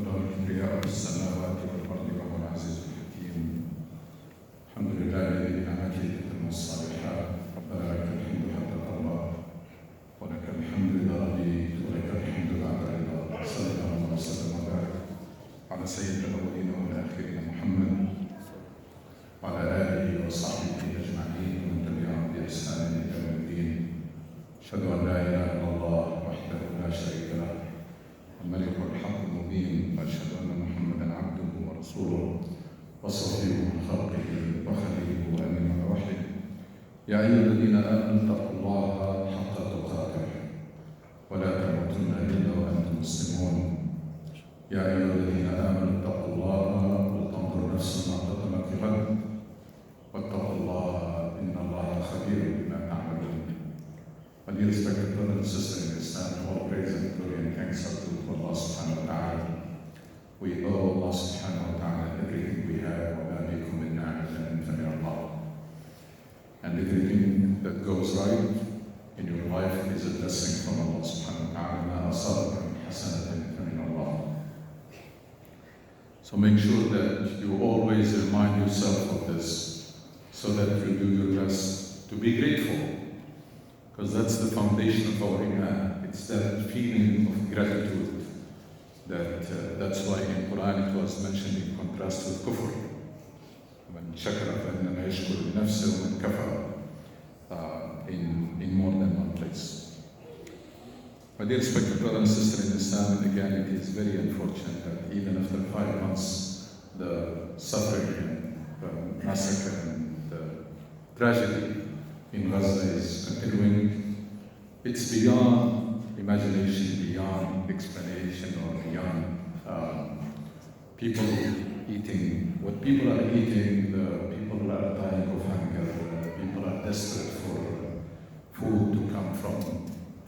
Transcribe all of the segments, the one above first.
وله الكبرياء في السماوات والأرض وهو العزيز الحكيم. الحمد لله الذي بنعمته تتم الصالحات. ربنا لك الحمد حتى ترضى ولك الحمد إذا رضيت ولك الحمد بعد رضا. صلى الله وسلم وبارك على سيد الأولين والآخرين محمد وعلى آله وصحبه أجمعين ومن تبعهم بإحسان إلى يوم الدين. أشهد أن لا إله إلا الله وحده لا شريك له الملك الحق المبين، وأشهد أن محمدا عبده ورسوله وصفيه من خلقه وخليله وأمين وحده. يا أيها الذين آمنوا اتقوا الله حق تقاته ولا تموتن إلا وأنتم مسلمون. يا أيها الذين آمنوا اتقوا الله ولتنظر نفس ما قدمت لغد واتقوا الله إن الله خبير بما تعملون. And dear respected brothers and sisters in Islam, all praise and glory and thanks are due to Allah subhanahu wa ta'ala. We owe Allah subhanahu wa ta'ala everything we have, وَمَا بِكُم مِّن نِّعْمَةٍ فَمِنَ اللَّهِ. And everything that goes right in your life is a blessing from Allah subhanahu wa ta'ala. مَا أَصَابَكَ مِنْ حَسَنَةٍ فَمِنَ اللَّهِ. So make sure that you always remind yourself of this so that you do your best to be grateful. Because that's the foundation of our iman. It's that feeling of gratitude. That's why in Quran it was mentioned in contrast with kufr. وَمَنْ شَكَرَ فَإِنَّمَا يَشْكُرُ لِنَفْسِهِ وَمَنْ كَفَرَ in more than one place. My dear respected brother and sister in Islam, again it is very unfortunate that even after 5 months the suffering and the massacre and the tragedy in Gaza is continuing. It's beyond imagination, beyond explanation, or beyond people eating. What people are eating, the people are dying of hunger, people are desperate for food to come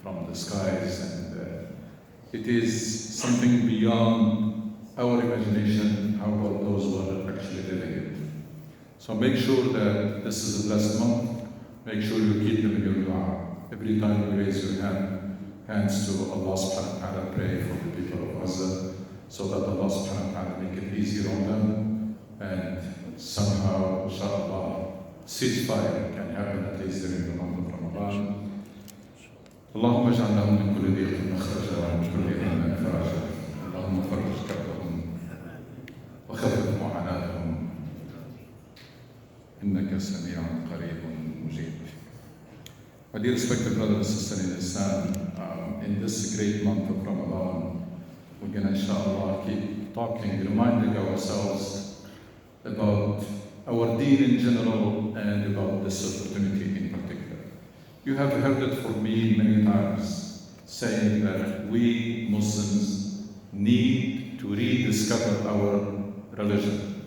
from the skies, and it is something beyond our imagination how about those who are actually living it. So make sure that this is a blessed month. Make sure you keep them in your dua. Every time you raise your hands to Allah subhanahu wa ta'ala, pray for the people of Gaza so that Allah subhanahu wa ta'ala make it easier on them, and somehow, inshallah, ceasefire can happen at least during the month of Ramadan. اللهم اجعل لهم من كل ضيق مخرجا ومن كل هم فرجا. اللهم فرج كربهم وخفف معاناتهم إنك سميع قريب مجيب. My dear respected brothers and sisters in Islam, in this great month of Ramadan, we're going to inshallah keep talking, reminding ourselves about our deen in general and about this opportunity in particular. You have heard it from me many times, saying that we Muslims need to rediscover our religion.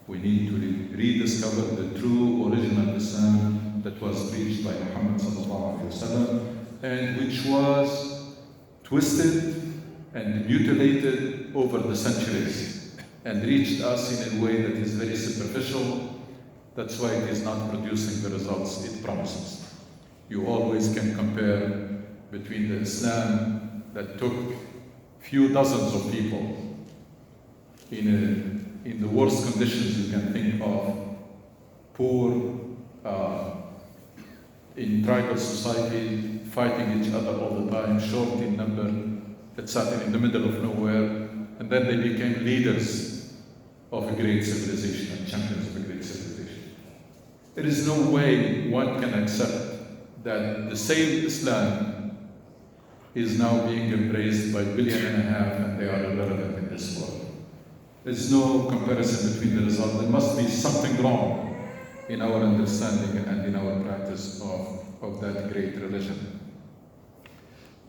We need to rediscover the true original Islam that was preached by Muhammad sallallahu alaihi wasallam, and which was twisted and mutilated over the centuries and reached us in a way that is very superficial. That's why it is not producing the results it promises. You always can compare between the Islam that took few dozens of people in the worst conditions you can think of, poor, in tribal society, fighting each other all the time, short in number, that sat in the middle of nowhere, and then they became leaders of a great civilization and champions of a great civilization. There is no way one can accept that the same Islam is now being embraced by 1.5 billion and they are irrelevant in this world. There's no comparison between the results. There must be something wrong in our understanding and in our practice of that great religion.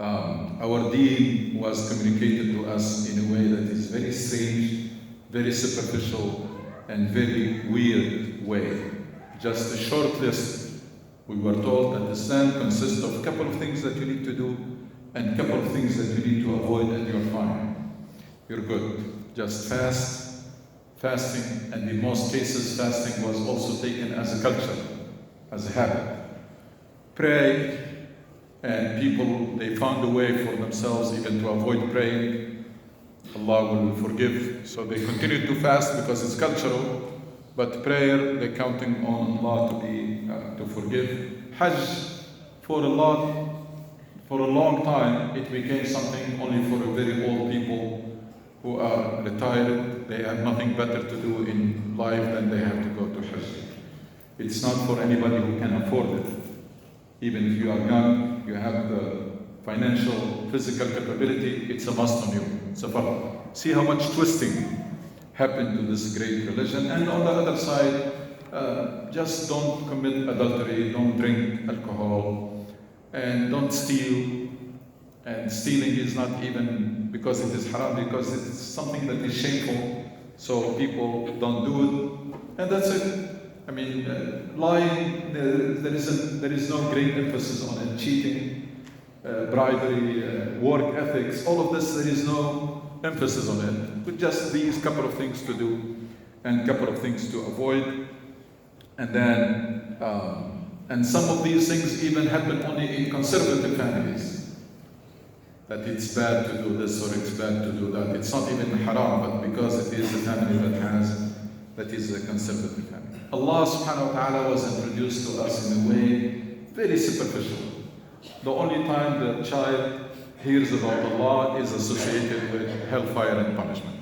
Our deen was communicated to us in a way that is very strange, very superficial, and very weird way. Just a short list. We were told that Islam consists of a couple of things that you need to do and a couple of things that you need to avoid, and you're fine. You're good. Just fast, fasting, and in most cases fasting was also taken as a culture, as a habit. Pray, and people, they found a way for themselves even to avoid praying. Allah will forgive. So they continue to fast because it's cultural, but prayer, they're counting on Allah to forgive. Hajj, for a long time, it became something only for very old people who are retired. They have nothing better to do in life than they have to go to Hajj. It's not for anybody who can afford it. Even if you are young, you have the financial, physical capability, it's a must on you. It's a fard. See how much twisting happened to this great religion. And on the other side, just don't commit adultery, don't drink alcohol, and don't steal. And stealing is not even because it is haram, because it is something that is shameful. So people don't do it, and that's it. I mean, lying, there is no great emphasis on it. Cheating, bribery, work ethics, all of this, there is no emphasis on it. But just these couple of things to do and couple of things to avoid. And then, and some of these things even happen only in conservative families. That it's bad to do this or it's bad to do that. It's not even haram, but because it is a family that is a conservative family. Allah subhanahu wa ta'ala was introduced to us in a way very superficial. The only time the child hears about Allah is associated with hellfire and punishment.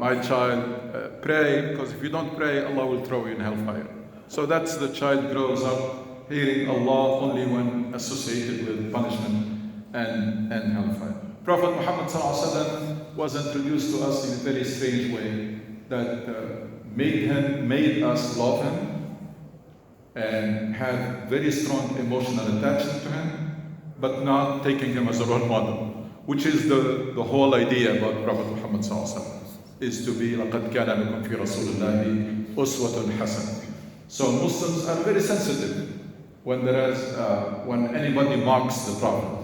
My child, pray, because if you don't pray, Allah will throw you in hellfire. So that's the child grows up hearing Allah only when associated with punishment and hellfire. Prophet Muhammad ﷺ was introduced to us in a very strange way that made us love him and have very strong emotional attachment to him, but not taking him as a role model, which is the whole idea about Prophet Muhammad ﷺ, is to be لَقَدْ كَانَ لَكُمْ فِي رَسُولِ اللَّهِ أُسْوَةٌ حَسَنَةٌ. So Muslims are very sensitive when anybody mocks the Prophet.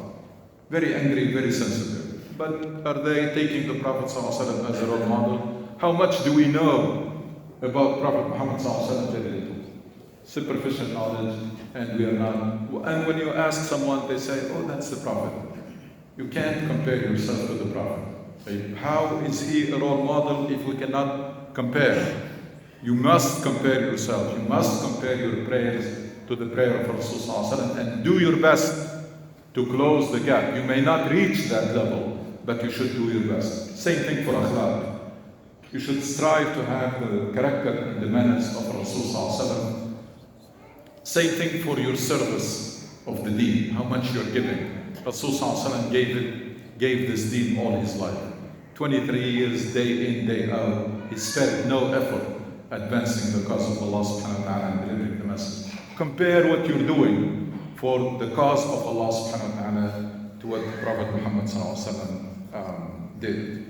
Very angry, very sensitive. But are they taking the Prophet ﷺ as a role model? How much do we know about Prophet Muhammad ﷺ? Very little. Superficial knowledge, and we are not. And when you ask someone, they say, oh, that's the Prophet. You can't compare yourself to the Prophet. How is he a role model if we cannot compare? You must compare yourself. You must compare your prayers to the prayer of Rasulullah ﷺ and do your best to close the gap. You may not reach that level, but you should do your best. Same thing for akhlaq. You should strive to have the character and the manners of Rasulullah ﷺ. Same thing for your service of the deen, how much you're giving. Rasulullah ﷺ gave this deen all his life. 23 years, day in, day out. He spared no effort advancing the cause of Allah subhanahu wa ta'ala and delivering the message. Compare what you're doing for the cause of Allah subhanahu wa ta'ala to what Prophet Muhammad did.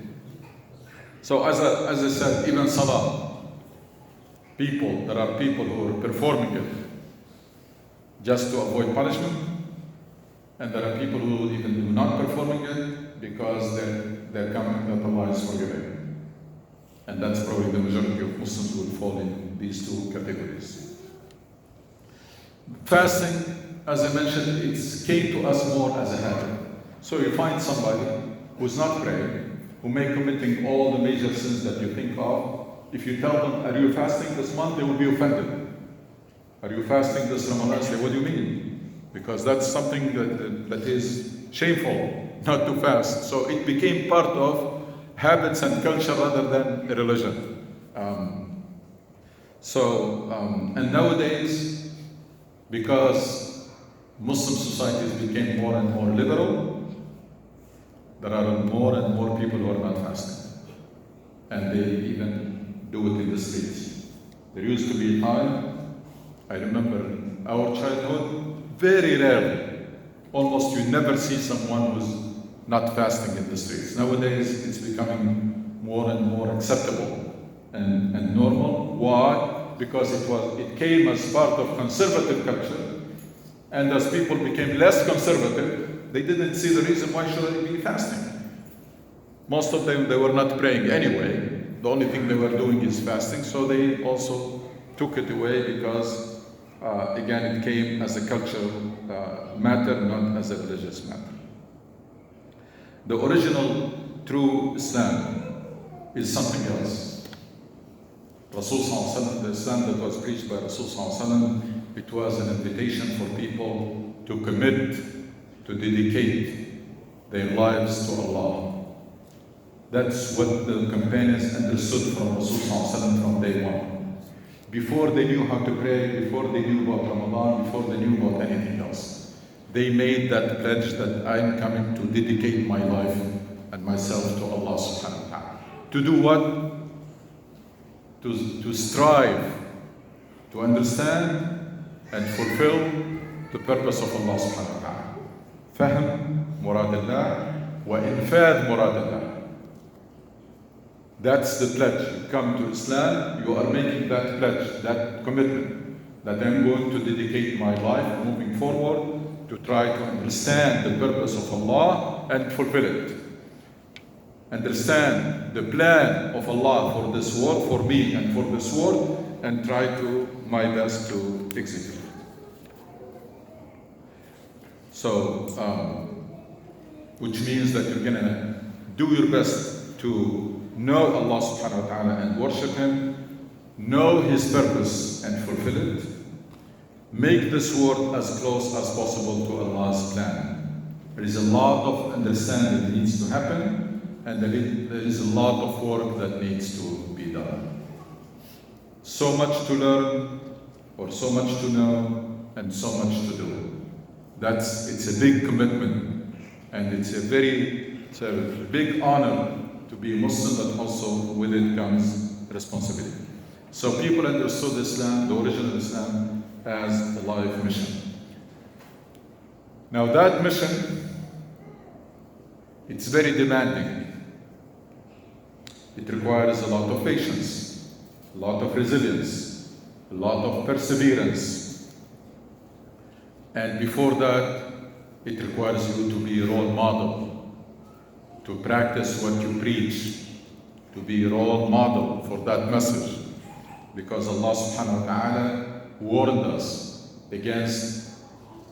So as I said, even salah, there are people who are performing it just to avoid punishment, and there are people who even do not performing it because they're counting that Allah is forgiving. And that's probably the majority of Muslims who will fall in these two categories. Fasting, as I mentioned, it came to us more as a habit. So you find somebody who's not praying, who may committing all the major sins that you think of. If you tell them, are you fasting this month? They will be offended. Are you fasting this Ramadan? Say, what do you mean? Because that's something that is shameful, not to fast. So it became part of habits and culture rather than a religion. And nowadays, because Muslim societies became more and more liberal, there are more and more people who are not fasting. And they even do it in the streets. There used to be a time, I remember in our childhood, very rarely, almost you never see someone who's not fasting in the streets. Nowadays, it's becoming more and more acceptable and normal. Why? Because it came as part of conservative culture. And as people became less conservative, they didn't see the reason why should they be fasting. Most of them, they were not praying anyway. The only thing they were doing is fasting. So they also took it away because, again, it came as a cultural matter, not as a religious matter. The original true Islam is something else. Rasul Sallallahu Alaihi Wasallam, the Islam that was preached by Rasul Sallallahu Alaihi Wasallam, it was an invitation for people to commit, to dedicate their lives to Allah. That's what the companions understood from Rasul Sallallahu Alaihi Wasallam from day one. Before they knew how to pray, before they knew about Ramadan, before they knew about anything else, they made that pledge that I'm coming to dedicate my life and myself to Allah subhanahu wa ta'ala. To do what? To strive, to understand and fulfill the purpose of Allah subhanahu wa ta'ala. Fahm murad Allah wa infad murad Allah. That's the pledge. You come to Islam, you are making that pledge, that commitment, that I'm going to dedicate my life moving forward to try to understand the purpose of Allah and fulfill it. Understand the plan of Allah for this world, for me and for this world, and try to my best to execute it. So, which means that you're gonna do your best to know Allah subhanahu wa ta'ala and worship Him, know His purpose and fulfill it, make this world as close as possible to Allah's plan. There is a lot of understanding that needs to happen, and there is a lot of work that needs to be done. So much to learn, or so much to know, and so much to do. It's a big commitment, and it's a big honor to be Muslim, but also with it comes responsibility. So people understood Islam, the original Islam, as a life mission. Now that mission, it's very demanding. It requires a lot of patience, a lot of resilience, a lot of perseverance. And before that, it requires you to be a role model, to practice what you preach, to be a role model for that message. Because Allah subhanahu wa ta'ala warned us against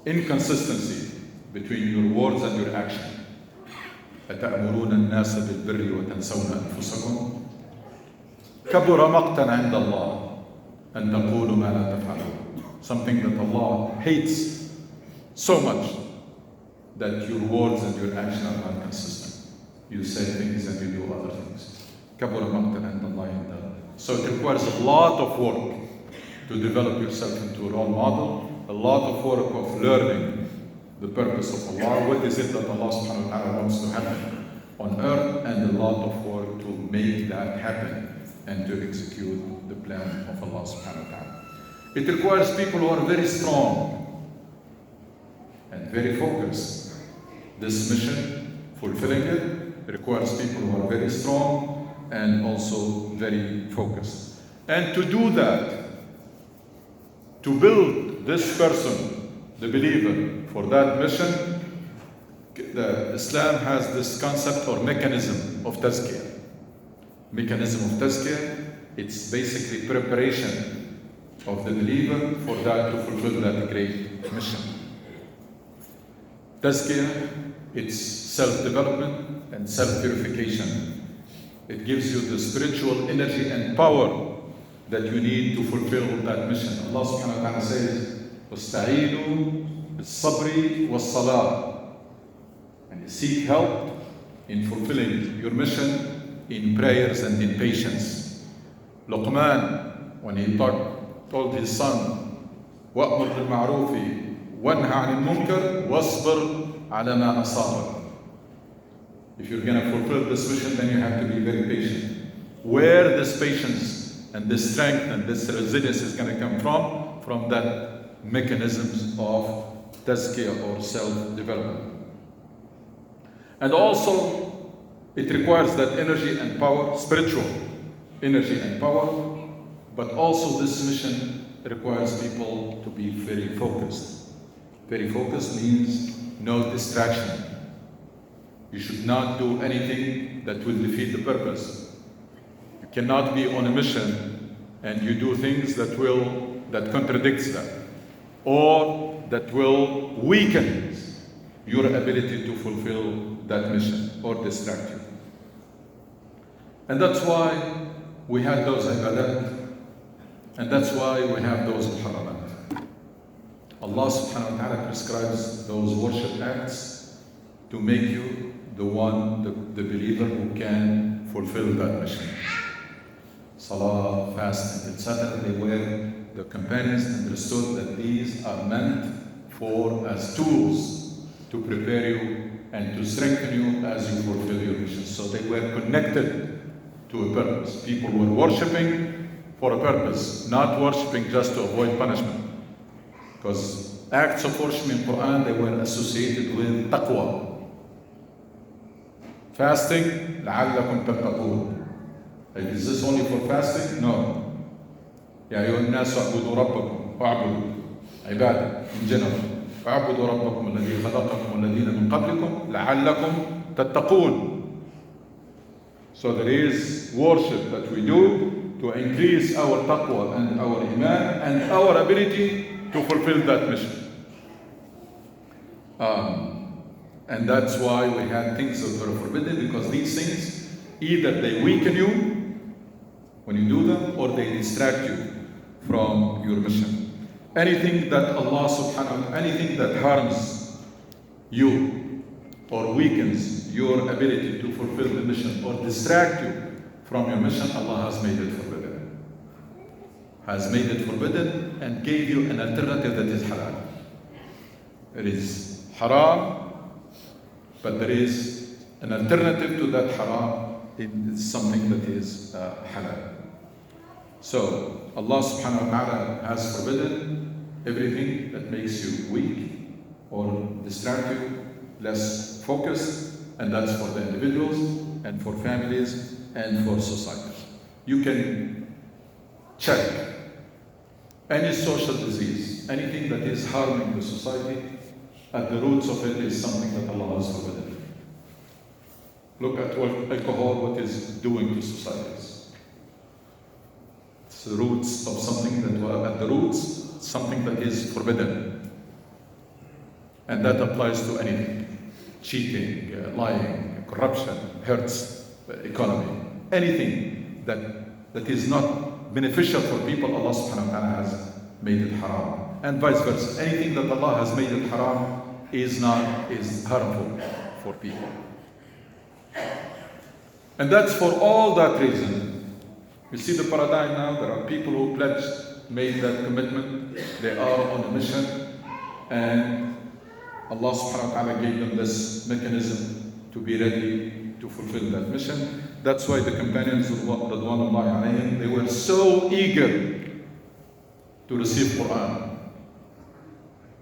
inconsistency between your words and your action. أتأمرون الناس بالبر وتنسون أنفسكم كبر مقتا عند الله أن تقولوا ما لا تفعلون. Something that Allah hates so much, that your words and your action are not consistent. You say things and you do other things. كبر مقتا عند الله. So it requires a lot of work to develop yourself into a role model, a lot of work of learning the purpose of Allah, what is it that Allah subhanahu wa ta'ala wants to happen on earth, and a lot of work to make that happen and to execute the plan of Allah subhanahu wa ta'ala. It requires people who are very strong and very focused. This mission, fulfilling it, requires people who are very strong and also very focused. And to do that, to build this person, the believer, for that mission, Islam has this concept or mechanism of tazkiyah. Mechanism of tazkiyah, it's basically preparation of the believer for that to fulfill that great mission. Tazkiyah, it's self-development and self-purification. It gives you the spiritual energy and power that you need to fulfill that mission. Allah subhanahu wa ta'ala says, وَاسْتَعِينُوا بِالصَّبْرِ وَالصَّلَاةِ. And you seek help in fulfilling your mission in prayers and in patience. Luqman, when he told his son, وَأْمُرْ بِالْمَعْرُوفِ وَانْهَ عَنِ الْمُنْكَرِ وَاصْبِرْ عَلَى مَا أَصَابَكَ. If you're going to fulfill this mission, then you have to be very patient. Where this patience and this strength and this resilience is going to come from? From that mechanisms of tazkiyah or self-development. And also, it requires that energy and power, spiritual energy and power, but also this mission requires people to be very focused. Very focused means no distraction. You should not do anything that will defeat the purpose. You cannot be on a mission and you do things that contradicts that, or that will weaken your ability to fulfill that mission or distract you. And that's why we had those ibadat, and that's why we have those muharramat. Allah subhanahu wa ta'ala prescribes those worship acts to make you the one, the believer who can fulfill that mission. Salah, fasting, etc. The companions understood that these are meant for as tools to prepare you and to strengthen you as you fulfill your mission. So they were connected to a purpose. People were worshipping for a purpose, not worshipping just to avoid punishment. Because acts of worship in Quran, they were associated with taqwa. Fasting, لَعَلَّكُمْ تَتَّقُونَ. Is this only for fasting? No. يا أيها الناس اعبدوا ربكم واعبدوا عبادة in general. اعبدوا ربكم الذي خلقكم والذين من قبلكم لعلكم تتقون. So there is worship that we do to increase our taqwa and our iman and our ability to fulfill that mission. And that's why we had things that were forbidden, because these things, either they weaken you when you do them, or they distract you from your mission. Anything that Allah subhanahu wa ta'ala, anything that harms you or weakens your ability to fulfill the mission or distract you from your mission, Allah has made it forbidden. Has made it forbidden and gave you an alternative that is halal. It is haram, but there is an alternative to that haram in something that is halal. So Allah subhanahu wa ta'ala has forbidden everything that makes you weak or distract you, less focused, and that's for the individuals and for families and for societies. You can check any social disease, anything that is harming the society, at the roots of it is something that Allah has forbidden. Look at what alcohol, what is doing to societies. It's the roots of something that, at the roots, something that is forbidden. And that applies to anything. Cheating, lying, corruption, hurts the economy. Anything that is not beneficial for people, Allah subhanahu wa ta'ala has made it haram. And vice versa. Anything that Allah has made it haram is harmful for people. And that's for all that reason. You see the paradigm now, there are people who pledged, made that commitment, they are on a mission, and Allah subhanahu wa ta'ala gave them this mechanism to be ready to fulfill that mission. That's why the companions, radwanullahi alayhim, they were so eager to receive Quran.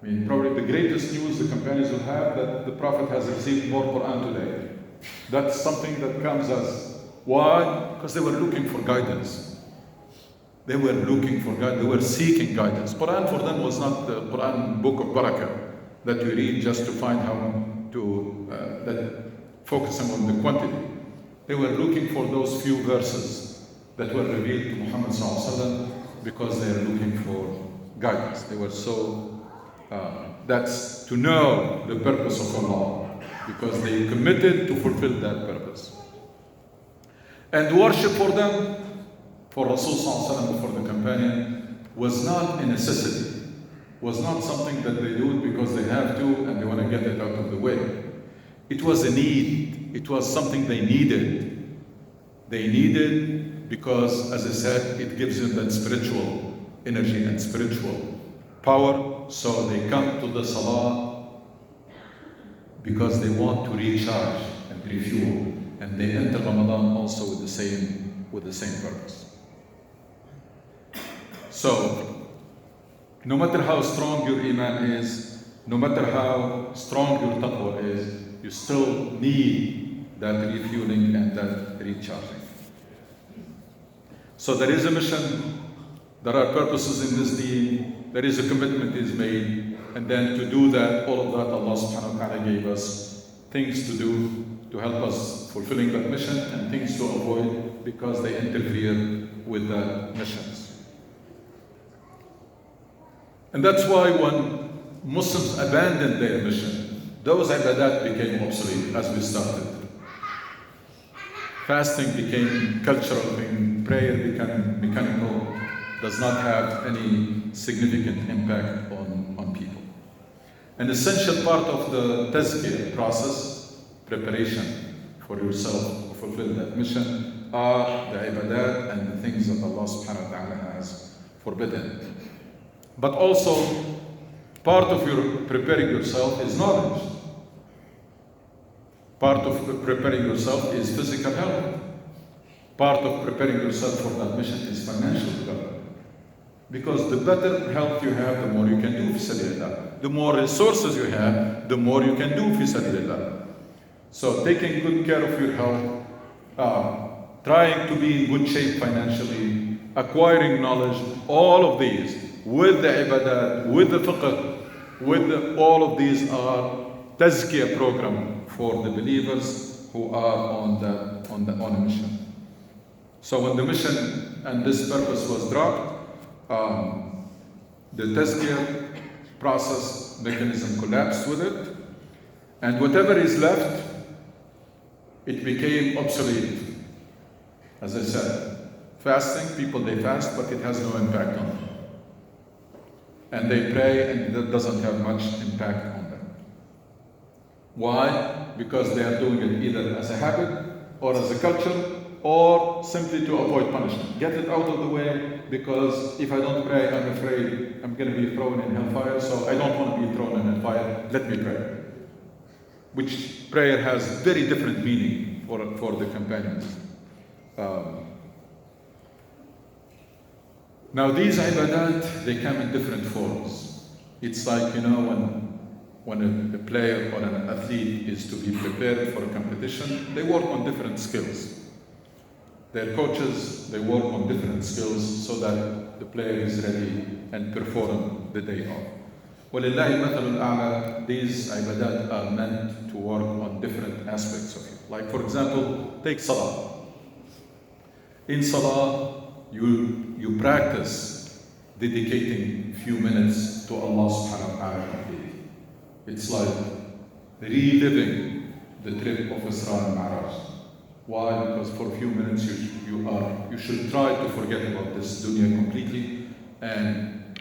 I mean, probably the greatest news the companions will have, that the Prophet has received more Quran today. That's something that comes as, why? Because they were looking for guidance. They were looking for guidance, they were seeking guidance. Quran for them was not the Quran book of barakah that you read just to find how to, focusing on the quantity. They were looking for those few verses that were revealed to Muhammad sallallahu alaihi wasallam, because they are looking for guidance. They were so, that's to know the purpose of Allah, because they committed to fulfill that purpose. And worship for them, for Rasul sallallahu alaihi wasallam, for the companion, was not a necessity, was not something that they do because they have to and they want to get it out of the way. It was a need, it was something they needed. They needed because, as I said, it gives them that spiritual energy and spiritual power. So they come to the salah because they want to recharge and refuel, and they enter Ramadan also with the same purpose. So, no matter how strong your iman is, no matter how strong your taqwa is, you still need that refueling and that recharging. So there is a mission, there are purposes in this deen, there is a commitment is made, and then to do that, all of that, Allah subhanahu wa ta'ala gave us things to do to help us fulfilling that mission, and things to avoid because they interfere with the missions. And that's why when Muslims abandoned their mission, those ibadat became obsolete as we started. Fasting became cultural thing, prayer became mechanical, does not have any significant impact on people. An essential part of the tazkiyah process, preparation for yourself to fulfill that mission, are the ibadat and the things that Allah subhanahu wa ta'ala has forbidden. But also, part of your preparing yourself is knowledge. Part of preparing yourself is physical health. Part of preparing yourself for that mission is financial development. Because the better health you have, the more you can do fi sabilillah. The more resources you have, the more you can do fi sabilillah. So taking good care of your health, trying to be in good shape financially, acquiring knowledge, all of these, with the ibadat, with the fiqh, all of these are tazkiyah program for the believers who are on a mission. So when the mission and this purpose was dropped, the tazkiyah process mechanism collapsed with it, and whatever is left, it became obsolete. As I said, fasting, people they fast, but it has no impact on them. And they pray, and that doesn't have much impact on them. Why? Because they are doing it either as a habit, or as a culture, or simply to avoid punishment. Get it out of the way, because if I don't pray, I'm afraid I'm going to be thrown in hellfire, so I don't want to be thrown in hellfire, let me pray. Which prayer has very different meaning for the companions. Now these ibadat, they come in different forms. It's like, when a player or an athlete is to be prepared for a competition, they work on different skills. Their coaches, they work on different skills so that the player is ready and perform the day of. وَلِلَّهِ الْمَثَلُ الْأَعْلَى. These ibadat are meant to work on different aspects of it. Like for example, take salah. In salah, you practice dedicating few minutes to Allah subhanahu wa ta'ala completely. It's like reliving the trip of Isra and Mi'raj. Why? Because for a few minutes you should try to forget about this dunya completely and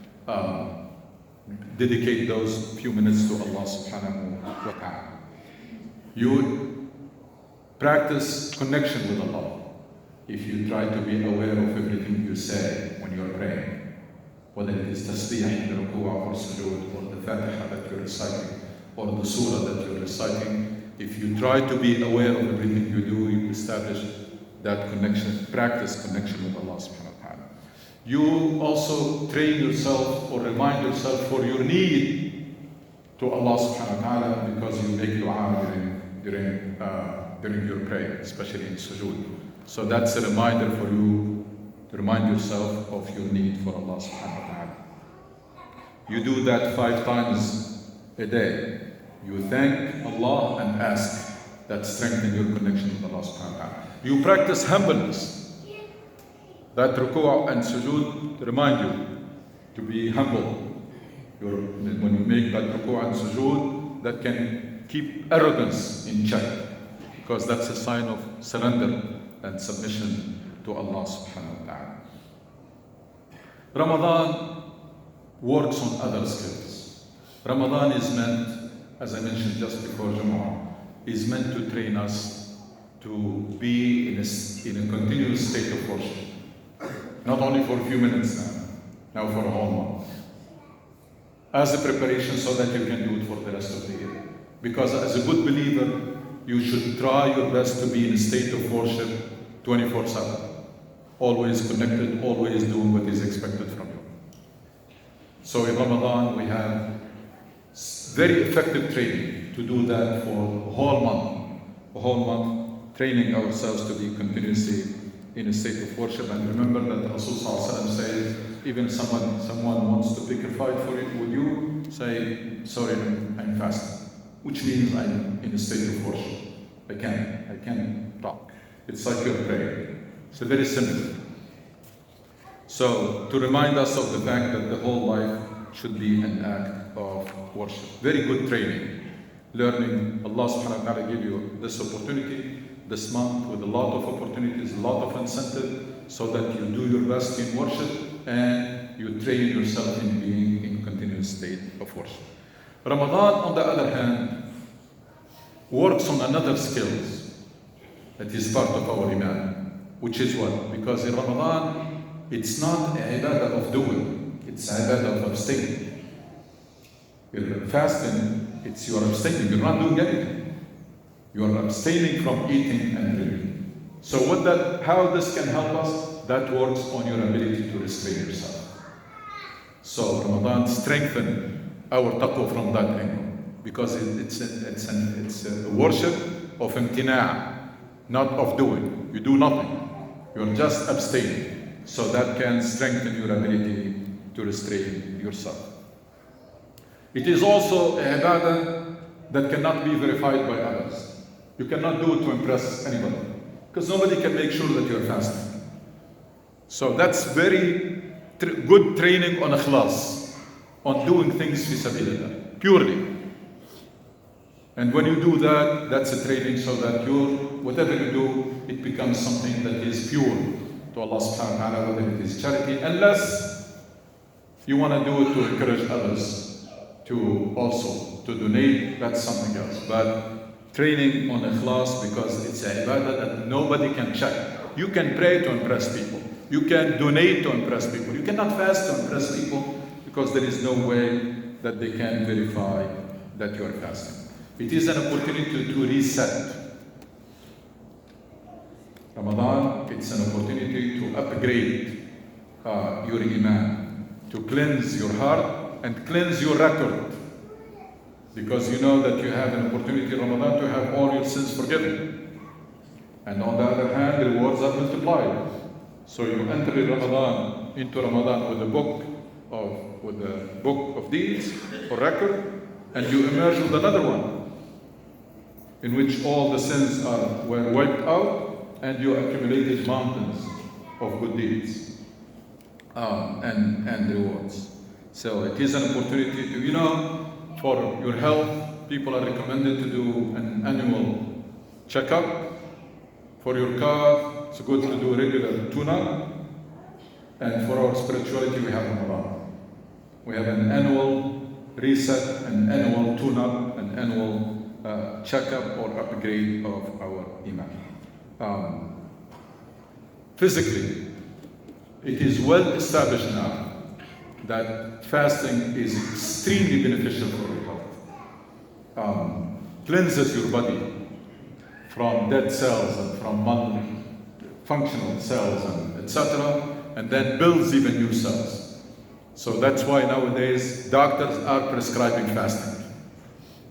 dedicate those few minutes to Allah subhanahu wa ta'ala. You practice connection with Allah. If you try to be aware of everything you say when you are praying, whether it is tasbih, the ruku' or sujood, or the Fatiha that you're reciting, or the surah that you're reciting, if you try to be aware of everything you do, you establish that connection, practice connection with Allah subhanahu wa ta'ala. You also train yourself or remind yourself for your need to Allah subhanahu wa ta'ala, because you make dua during your prayer, especially in sujood. So that's a reminder for you to remind yourself of your need for Allah subhanahu wa ta'ala. You do that 5 times a day. You thank Allah and ask. That strengthens your connection with Allah subhanahu wa ta'ala. You practice humbleness. That ruku' and sujood remind you to be humble. When you make that ruku' and sujood, that can keep arrogance in check, because that's a sign of surrender and submission to Allah subhanahu wa ta'ala. Ramadan works on other skills. Ramadan is meant, as I mentioned just before Jumu'ah, is meant to train us to be in a continuous state of worship. Not only for a few minutes now for a whole month. As a preparation so that you can do it for the rest of the year. Because as a good believer, you should try your best to be in a state of worship 24/7. Always connected, always doing what is expected from you. So in Ramadan, we have very effective training to do that for a whole month, training ourselves to be continuously in a state of worship. And remember that Rasul says, even someone wants to pick a fight with you, say, sorry, I'm fasting, which means I'm in a state of worship. I can't talk. It's like you're praying. It's very simple. So to remind us of the fact that the whole life should be an act of worship. Very good training. Learning, Allah subhanahu wa ta'ala give you this opportunity, this month with a lot of opportunities, a lot of incentive, so that you do your best in worship and you train yourself in being in continuous state of worship. Ramadan, on the other hand, works on another skills that is part of our iman, which is what? Because in Ramadan, it's not an ibadah of doing, it's an ibadah of abstaining. You're fasting, it's your abstaining, you're not doing anything. You are abstaining from eating and drinking. So how this can help us? That works on your ability to restrain yourself. So Ramadan strengthens our taqwa from that angle, because it's a worship of imtina', not of doing. You do nothing. You're just abstaining. So that can strengthen your ability to restrain yourself. It is also a ibadah that cannot be verified by others. You cannot do it to impress anybody, because nobody can make sure that you're fasting. So that's very good training on ikhlas, on doing things fi sabilillah, purely. And when you do that, that's a training so that whatever you do, it becomes something that is pure to Allah subhanahu wa ta'ala, whether it is charity, unless you want to do it to encourage others to donate, that's something else. But training on ikhlas, because it's an ibadah that nobody can check. You can pray to impress people. You can donate to impress people. You cannot fast to impress people, because there is no way that they can verify that you are fasting. It is an opportunity to reset. Ramadan, it's an opportunity to upgrade your iman, to cleanse your heart and cleanse your record. Because you know that you have an opportunity in Ramadan to have all your sins forgiven. And on the other hand, the rewards are multiplied. So you enter into Ramadan with a book of deeds or record, and you emerge with another one, in which all the sins were wiped out, and you accumulated mountains of good deeds and rewards. So it is an opportunity to, for your health, people are recommended to do an annual checkup. For your car, it's good to do regular tune-up. And for our spirituality, we have Ramadan. We have an annual reset, an annual tune-up, an annual checkup or upgrade of our iman. Physically, it is well established now that fasting is extremely beneficial for your health. Cleanses your body from dead cells and from non-functional cells and etc., and then builds even new cells. So that's why nowadays doctors are prescribing fasting.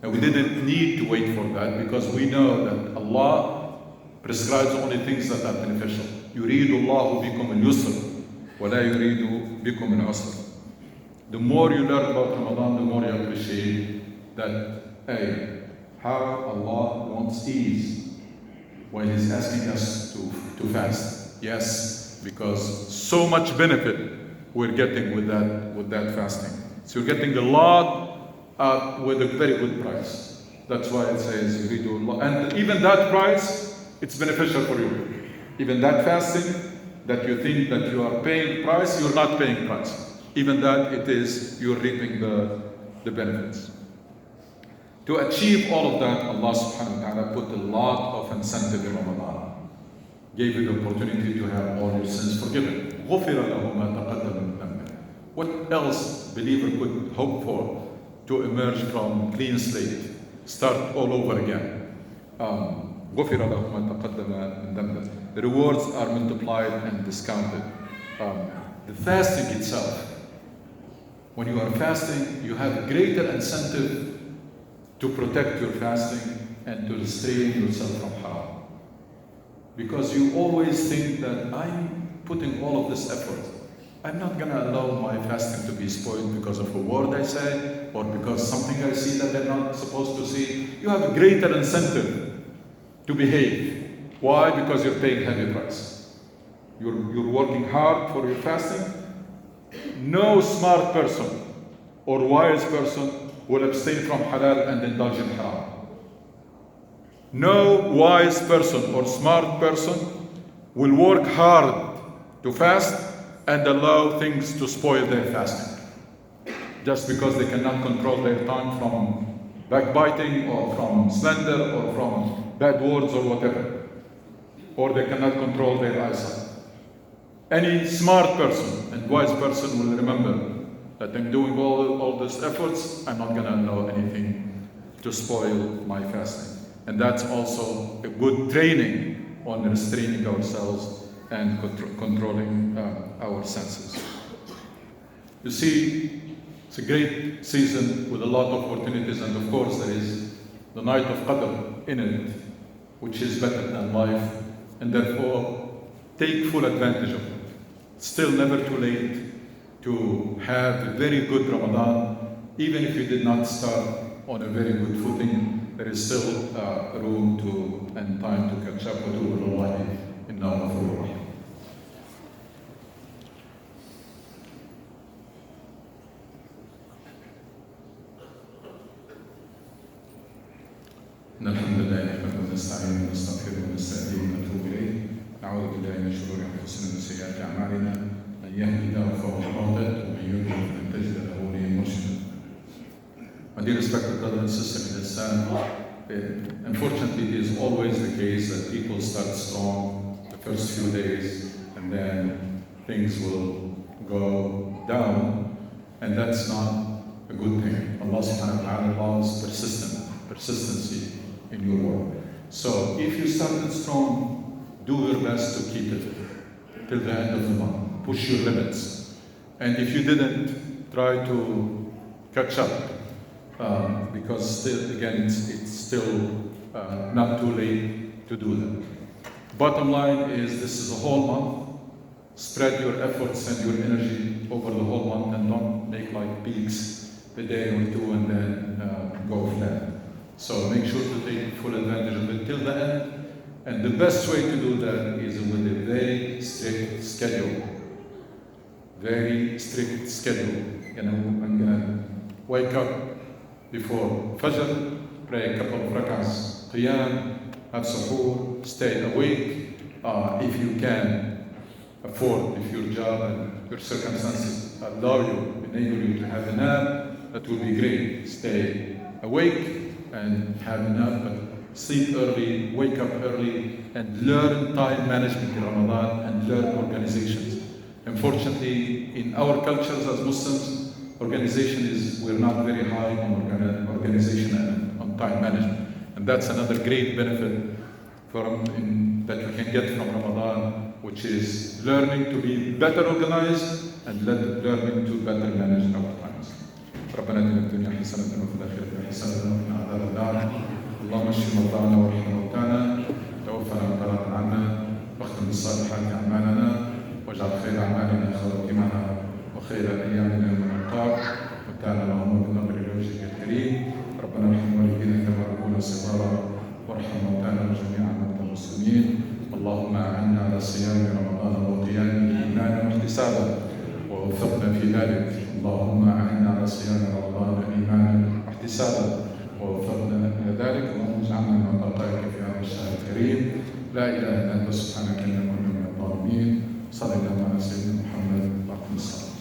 And we didn't need to wait for that, because we know that Allah prescribes only things that are beneficial. يريد الله بكم اليسر ولا يريد بكم العسر. The more you learn about Ramadan, the more you appreciate that, how Allah wants ease when He's asking us to fast. Yes, because so much benefit we're getting with that fasting. So you're getting a lot with a very good price. That's why it says you read Allah. And even that price, it's beneficial for you. Even that fasting, that you think that you are paying price, you're not paying price. Even that, you're reaping the benefits. To achieve all of that, Allah subhanahu wa ta'ala put a lot of incentive in Ramadan. Gave you the opportunity to have all your sins forgiven. غُفِرَ لَهُ مَا تَقَدَّمَ مِنْ ذَنْبِهِ. What else believer could hope for to emerge from clean slate, start all over again? غُفِرَ لَهُ مَا تَقَدَّمَ مِنْ ذَنْبِهِ. The rewards are multiplied and discounted. The fasting itself, when you are fasting, you have a greater incentive to protect your fasting and to restrain yourself from haram. Because you always think that I'm putting all of this effort. I'm not going to allow my fasting to be spoiled because of a word I say or because something I see that they're not supposed to see. You have a greater incentive to behave. Why? Because you're paying heavy price. You're working hard for your fasting. No smart person or wise person will abstain from halal and indulge in haram. No wise person or smart person will work hard to fast and allow things to spoil their fasting. Just because they cannot control their tongue from backbiting or from slander or from bad words or whatever, or they cannot control their eyesight. Any smart person and wise person will remember that I'm doing all these efforts, I'm not going to allow anything to spoil my fasting. And that's also a good training on restraining ourselves and controlling our senses. You see, it's a great season with a lot of opportunities, and of course there is the night of Qadr in it, which is better than life, and therefore take full advantage of it. Still never too late to have a very good Ramadan, even if you did not start on a very good footing. There is still room and time to catch up with Allah in our Ghafur. إن الحمد لله نحمده ونستعينه ونستغفره ونستهديه ونتوب إليه. نعوذ بالله من شرور أنفسنا ومن سيئات أعمالنا. من يهده الله فهو المهتد ومن يضلل فلن تجد له وليا مرشدا. My dear respected brother and sister in Islam, unfortunately it is always the case that people start strong the first few days and then things will go down, and that's not a good thing. Allah subhanahu wa ta'ala loves persistency in your work. So if you started strong, do your best to keep it till the end of the month. Push your limits. And if you didn't, try to catch up. Because still, again, it's still not too late to do that. Bottom line is, this is a whole month. Spread your efforts and your energy over the whole month, and don't make like peaks a day or two and then go flat. So make sure to take full advantage of it till the end. And the best way to do that is with a very strict schedule. Very strict schedule. I'm gonna wake up before Fajr, pray a couple of rak'ahs, qiyam, have suhoor, stay awake. If you can afford, if your job and your circumstances allow you, enable you to have a nap, that will be great. Stay awake and have a nap, but sleep early, wake up early, and learn time management in Ramadan and learn organizations. Unfortunately, in our cultures as Muslims, we're not very high on organization and on time management. And that's another great benefit that we can get from Ramadan, which is learning to be better organized and learning to better manage our times. ربنا اتنا في الدنيا حسنة وفي الآخرة حسنة وقنا عذاب النار. اللهم اشف مرضانا وارحم موتانا توفنا وتوفنا عنا واختم بالصالحات أعمالنا واجعل خير أعمالنا خواتمها وخير أيامنا من نلقاك ومتعنا اللهم بالنظر لوجهك الكريم. ربنا ارحم والدينا كما ربونا صغارا وارحم موتانا وجميع موتى المسلمين. اللهم أعنا على صيام رمضان وقيامه إيمانا واحتسابا ووفقنا في ذلك. اللهم أعنا على صيام رمضان إيمانا واحتسابا ووفقنا إلى ذلك. اللهم اجعلنا من أتقاك في هذا الشهر الكريم. لا إله إلا أنت سبحانك إنا كنا من الظالمين. صلى الله على سيدنا محمد وعلى آله وصحبه.